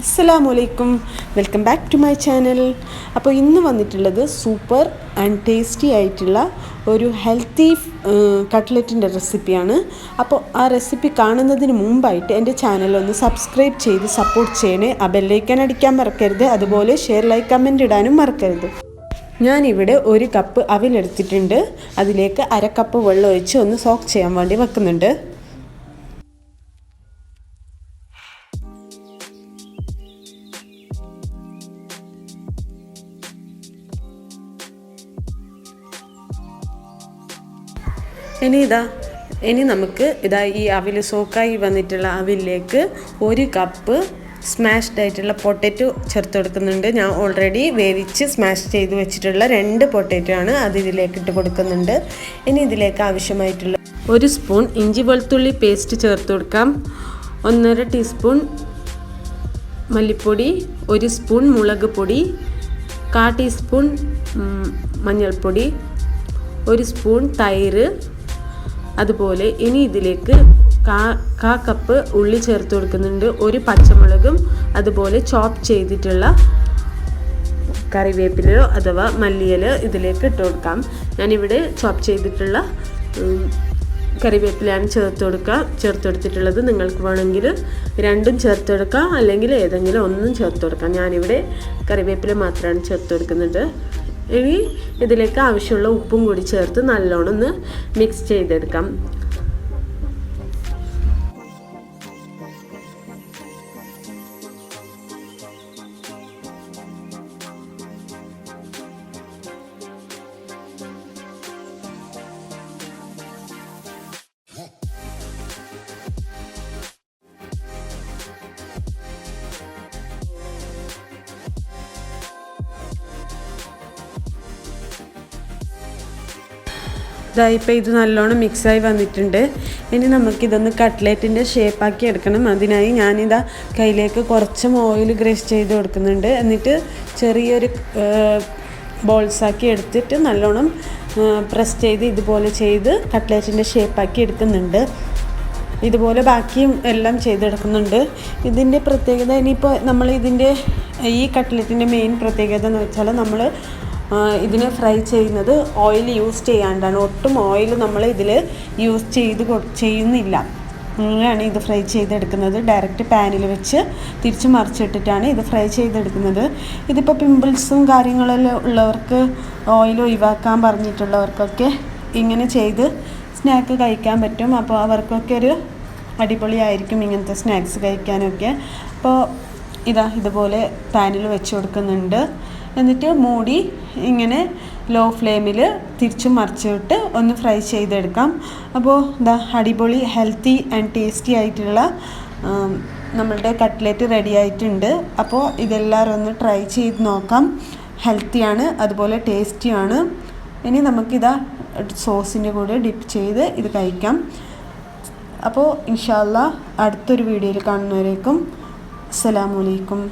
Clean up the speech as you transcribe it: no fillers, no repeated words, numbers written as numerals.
അസ്സലാമലൈക്കും, welcome back to my channel. അപ്പോൾ ഇന്ന് വന്നിട്ടുള്ളത് സൂപ്പർ ആൻഡ് ടേസ്റ്റി ആയിട്ടുള്ള ഒരു ഹെൽത്തി കട്ട്ലറ്റിൻ്റെ റെസിപ്പിയാണ്. അപ്പോൾ ആ റെസിപ്പി കാണുന്നതിന് മുമ്പായിട്ട് എൻ്റെ ചാനൽ ഒന്ന് സബ്സ്ക്രൈബ് ചെയ്ത് സപ്പോർട്ട് ചെയ്യണേ. ആ ബെല്ലൈക്കൻ അടിക്കാൻ മറക്കരുത്. അതുപോലെ ഷെയർ, ലൈക്ക്, കമൻറ്റ് ഇടാനും മറക്കരുത്. ഞാനിവിടെ 1 കപ്പ് അവിലെടുത്തിട്ടുണ്ട്. അതിലേക്ക് 1/2 കപ്പ് വെള്ളം ഒഴിച്ച് ഒന്ന് സോക്ക് ചെയ്യാൻ വേണ്ടി വെക്കുന്നുണ്ട്. ഇനി നമുക്ക് ഈ അവിൽ സോക്കായി വന്നിട്ടുള്ള അവിലേക്ക് 1 കപ്പ് സ്മാഷ്ഡ് ആയിട്ടുള്ള പൊട്ടറ്റോ ചേർത്ത് കൊടുക്കുന്നുണ്ട്. ഞാൻ ഓൾറെഡി വേവിച്ച് സ്മാഷ് ചെയ്ത് വെച്ചിട്ടുള്ള 2 പൊട്ടറ്റോ ആണ്, അത് ഇതിലേക്ക് ഇട്ട് കൊടുക്കുന്നുണ്ട്. ഇനി ഇതിലേക്ക് ആവശ്യമായിട്ടുള്ള 1 സ്പൂൺ ഇഞ്ചി വെളുത്തുള്ളി പേസ്റ്റ് ചേർത്ത് കൊടുക്കാം. 1.5 ടീസ്പൂൺ മല്ലിപ്പൊടി, 1 സ്പൂൺ മുളക് പൊടി, 1/4 ടീസ്പൂൺ മഞ്ഞൾപ്പൊടി, 1 സ്പൂൺ തൈര്. അതുപോലെ ഇനി ഇതിലേക്ക് 1/4 കപ്പ് ഉള്ളി ചേർത്ത് കൊടുക്കുന്നുണ്ട്. 1 പച്ചമുളകും അതുപോലെ ചോപ്പ് ചെയ്തിട്ടുള്ള കറിവേപ്പിലയോ അഥവാ മല്ലിയില ഇതിലേക്ക് ഇട്ട് കൊടുക്കാം. ഞാനിവിടെ ചോപ്പ് ചെയ്തിട്ടുള്ള കറിവേപ്പിലയാണ് ചേർത്ത് കൊടുത്തിട്ടുള്ളത്. നിങ്ങൾക്ക് വേണമെങ്കിൽ 2ഉം ചേർത്ത് കൊടുക്കാം, അല്ലെങ്കിൽ ഏതെങ്കിലും 1 ചേർത്ത് കൊടുക്കാം. ഞാനിവിടെ കറിവേപ്പില മാത്രമാണ് ചേർത്ത് കൊടുക്കുന്നത്. ഇനി ഇതിലേക്ക് ആവശ്യമുള്ള ഉപ്പും കൂടി ചേർത്ത് നല്ലോണം ഒന്ന് മിക്സ് ചെയ്തെടുക്കാം. ഇപ്പോൾ ഇത് നല്ലോണം മിക്സായി വന്നിട്ടുണ്ട്. ഇനി നമുക്കിതൊന്ന് കട്ട്ലേറ്റിൻ്റെ ഷേപ്പാക്കി എടുക്കണം. അതിനായി ഞാനിതാ കയ്യിലേക്ക് കുറച്ച് ഓയിൽ ഗ്രേസ് ചെയ്ത് കൊടുക്കുന്നുണ്ട്. എന്നിട്ട് ചെറിയൊരു ബോൾസാക്കി എടുത്തിട്ട് നല്ലോണം പ്രസ് ചെയ്ത് ഇതുപോലെ ചെയ്ത് കട്ട്ലേറ്റിൻ്റെ ഷേപ്പാക്കി എടുക്കുന്നുണ്ട്. ഇതുപോലെ ബാക്കിയും എല്ലാം ചെയ്തെടുക്കുന്നുണ്ട്. ഇതിൻ്റെ പ്രത്യേകത ഇനിയിപ്പോൾ നമ്മൾ ഈ കട്ട്ലറ്റിൻ്റെ മെയിൻ പ്രത്യേകത എന്ന് വെച്ചാൽ നമ്മൾ ഇതിനെ ഫ്രൈ ചെയ്യുന്നത് ഓയിൽ യൂസ് ചെയ്യാണ്ടാണ്. ഒട്ടും ഓയിൽ നമ്മൾ ഇതിൽ യൂസ് ചെയ്യുന്നില്ല. അങ്ങനെയാണ് ഇത് ഫ്രൈ ചെയ്തെടുക്കുന്നത്. ഡയറക്റ്റ് പാനിൽ വെച്ച് തിരിച്ച് മറിച്ചിട്ടിട്ടാണ് ഇത് ഫ്രൈ ചെയ്തെടുക്കുന്നത്. ഇതിപ്പോൾ പിമ്പിൾസും കാര്യങ്ങളെല്ലാം ഉള്ളവർക്ക്, ഓയിൽ ഒഴിവാക്കാൻ പറഞ്ഞിട്ടുള്ളവർക്കൊക്കെ ഇങ്ങനെ ചെയ്ത് സ്നാക്ക് കഴിക്കാൻ പറ്റും. അപ്പോൾ അവർക്കൊക്കെ ഒരു അടിപൊളിയായിരിക്കും ഇങ്ങനത്തെ സ്നാക്സ് കഴിക്കാനൊക്കെ. അപ്പോൾ ഇതുപോലെ പാനിൽ വെച്ച് കൊടുക്കുന്നുണ്ട്. എന്നിട്ട് മൂടി ഇങ്ങനെ ലോ ഫ്ലെയിമിൽ തിരിച്ചും മറിച്ചിട്ട് ഒന്ന് ഫ്രൈ ചെയ്തെടുക്കാം. അപ്പോൾ അടിപൊളി ഹെൽത്തി ആൻഡ് ടേസ്റ്റി ആയിട്ടുള്ള നമ്മളുടെ കട്ട്ലേറ്റ് റെഡി ആയിട്ടുണ്ട്. അപ്പോൾ ഇതെല്ലാവരും ഒന്ന് ട്രൈ ചെയ്ത് നോക്കാം. ഹെൽത്തിയാണ്, അതുപോലെ ടേസ്റ്റിയാണ്. ഇനി സോസിൻ്റെ കൂടെ ഡിപ്പ് ചെയ്ത് ഇത് കഴിക്കാം. അപ്പോൾ ഇൻഷാ അല്ലാഹ് അടുത്തൊരു വീഡിയോയിൽ കാണുന്നവരേക്കും അസ്സലാമു അലൈക്കും.